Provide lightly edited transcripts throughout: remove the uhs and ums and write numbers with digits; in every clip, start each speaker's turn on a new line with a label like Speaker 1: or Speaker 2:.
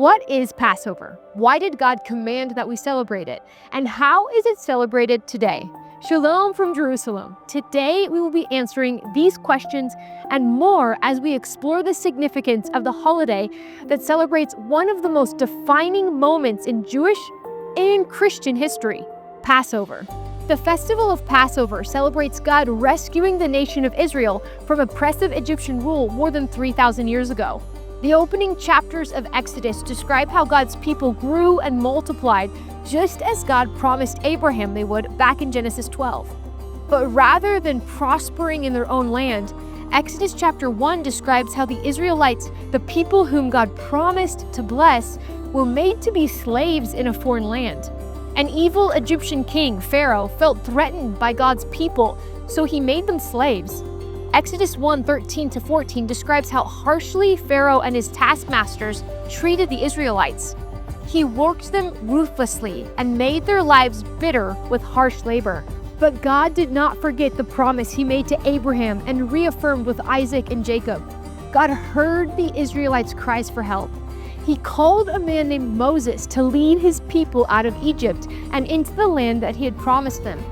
Speaker 1: What is Passover? Why did God command that we celebrate it? And how is it celebrated today? Shalom from Jerusalem. Today we will be answering these questions and more as we explore the significance of the holiday that celebrates one of the most defining moments in Jewish and Christian history, Passover. The festival of Passover celebrates God rescuing the nation of Israel from oppressive Egyptian rule more than 3,000 years ago. The opening chapters of Exodus describe how God's people grew and multiplied just as God promised Abraham they would back in Genesis 12. But rather than prospering in their own land, Exodus chapter 1 describes how the Israelites, the people whom God promised to bless, were made to be slaves in a foreign land. An evil Egyptian king, Pharaoh, felt threatened by God's people, so he made them slaves. Exodus 1:13-14 describes how harshly Pharaoh and his taskmasters treated the Israelites. He worked them ruthlessly and made their lives bitter with harsh labor. But God did not forget the promise he made to Abraham and reaffirmed with Isaac and Jacob. God heard the Israelites' cries for help. He called a man named Moses to lead his people out of Egypt and into the land that he had promised them.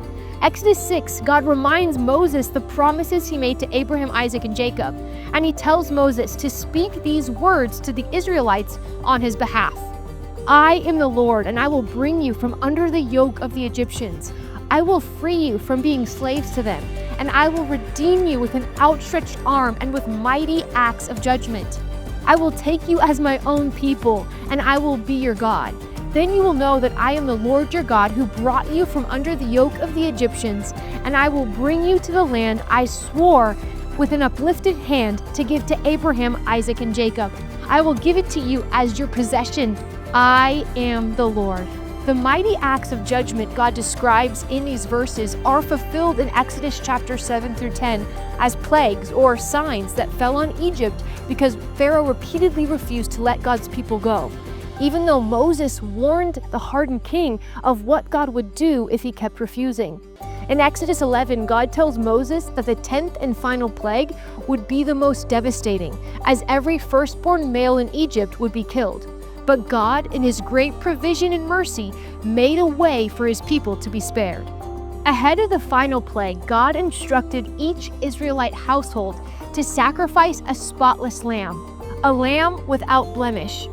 Speaker 1: Exodus 6, God reminds Moses the promises he made to Abraham, Isaac, and Jacob, and he tells Moses to speak these words to the Israelites on his behalf. I am the Lord, and I will bring you from under the yoke of the Egyptians. I will free you from being slaves to them, and I will redeem you with an outstretched arm and with mighty acts of judgment. I will take you as my own people, and I will be your God. Then you will know that I am the Lord your God who brought you from under the yoke of the Egyptians, and I will bring you to the land I swore with an uplifted hand to give to Abraham, Isaac, and Jacob. I will give it to you as your possession. I am the Lord. The mighty acts of judgment God describes in these verses are fulfilled in Exodus chapter 7-10 as plagues or signs that fell on Egypt because Pharaoh repeatedly refused to let God's people go, even though Moses warned the hardened king of what God would do if he kept refusing. In Exodus 11, God tells Moses that the 10th and final plague would be the most devastating, as every firstborn male in Egypt would be killed. But God, in his great provision and mercy, made a way for his people to be spared. Ahead of the final plague, God instructed each Israelite household to sacrifice a spotless lamb, a lamb without blemish,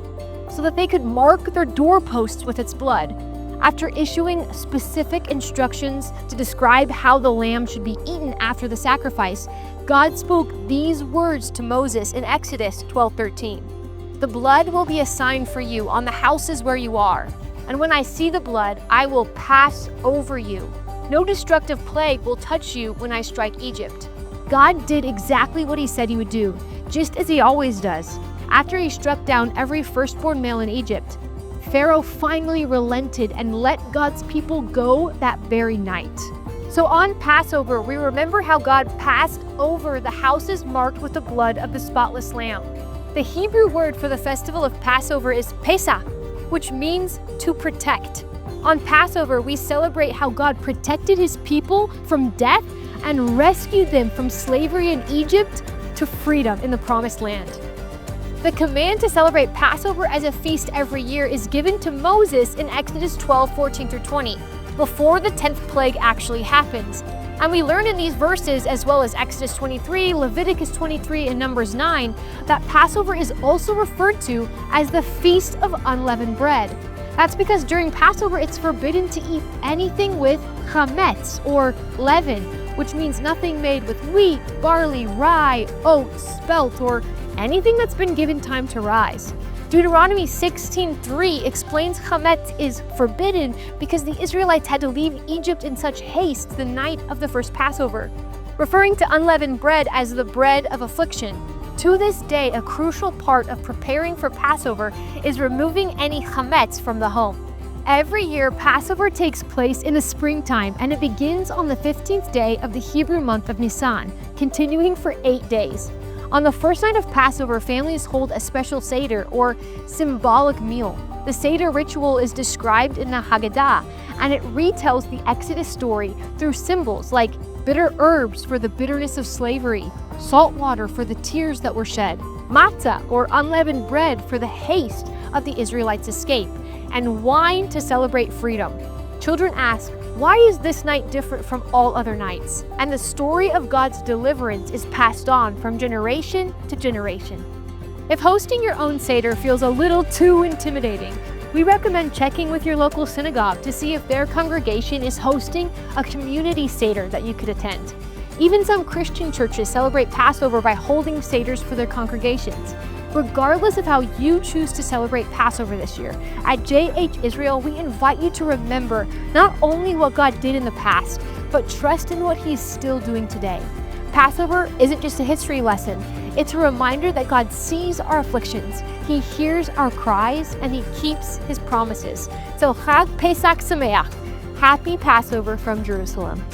Speaker 1: so that they could mark their doorposts with its blood. After issuing specific instructions to describe how the lamb should be eaten after the sacrifice, God spoke these words to Moses in Exodus 12:13. The blood will be a sign for you on the houses where you are, and when I see the blood, I will pass over you. No destructive plague will touch you when I strike Egypt. God did exactly what he said he would do, just as he always does. After he struck down every firstborn male in Egypt, Pharaoh finally relented and let God's people go that very night. So on Passover, we remember how God passed over the houses marked with the blood of the spotless lamb. The Hebrew word for the festival of Passover is Pesach, which means to protect. On Passover, we celebrate how God protected his people from death and rescued them from slavery in Egypt to freedom in the Promised Land. The command to celebrate Passover as a feast every year is given to Moses in Exodus 12:14-20, before the 10th plague actually happens. And we learn in these verses, as well as Exodus 23, Leviticus 23, and Numbers 9, that Passover is also referred to as the Feast of Unleavened Bread. That's because during Passover, it's forbidden to eat anything with chametz, or leaven, which means nothing made with wheat, barley, rye, oats, spelt, or anything that's been given time to rise. Deuteronomy 16:3 explains chametz is forbidden because the Israelites had to leave Egypt in such haste the night of the first Passover, referring to unleavened bread as the bread of affliction. To this day, a crucial part of preparing for Passover is removing any chametz from the home. Every year, Passover takes place in the springtime, and it begins on the 15th day of the Hebrew month of Nisan, continuing for 8 days. On the first night of Passover, families hold a special Seder, or symbolic meal. The Seder ritual is described in the Haggadah, and it retells the Exodus story through symbols like bitter herbs for the bitterness of slavery, salt water for the tears that were shed, matzah, or unleavened bread, for the haste of the Israelites' escape, and wine to celebrate freedom. Children ask, why is this night different from all other nights? And the story of God's deliverance is passed on from generation to generation. If hosting your own Seder feels a little too intimidating, we recommend checking with your local synagogue to see if their congregation is hosting a community Seder that you could attend. Even some Christian churches celebrate Passover by holding Seders for their congregations. Regardless of how you choose to celebrate Passover this year, at JH Israel, we invite you to remember not only what God did in the past, but trust in what He's still doing today. Passover isn't just a history lesson, it's a reminder that God sees our afflictions, He hears our cries, and He keeps His promises. So Chag Pesach Sameach, happy Passover from Jerusalem.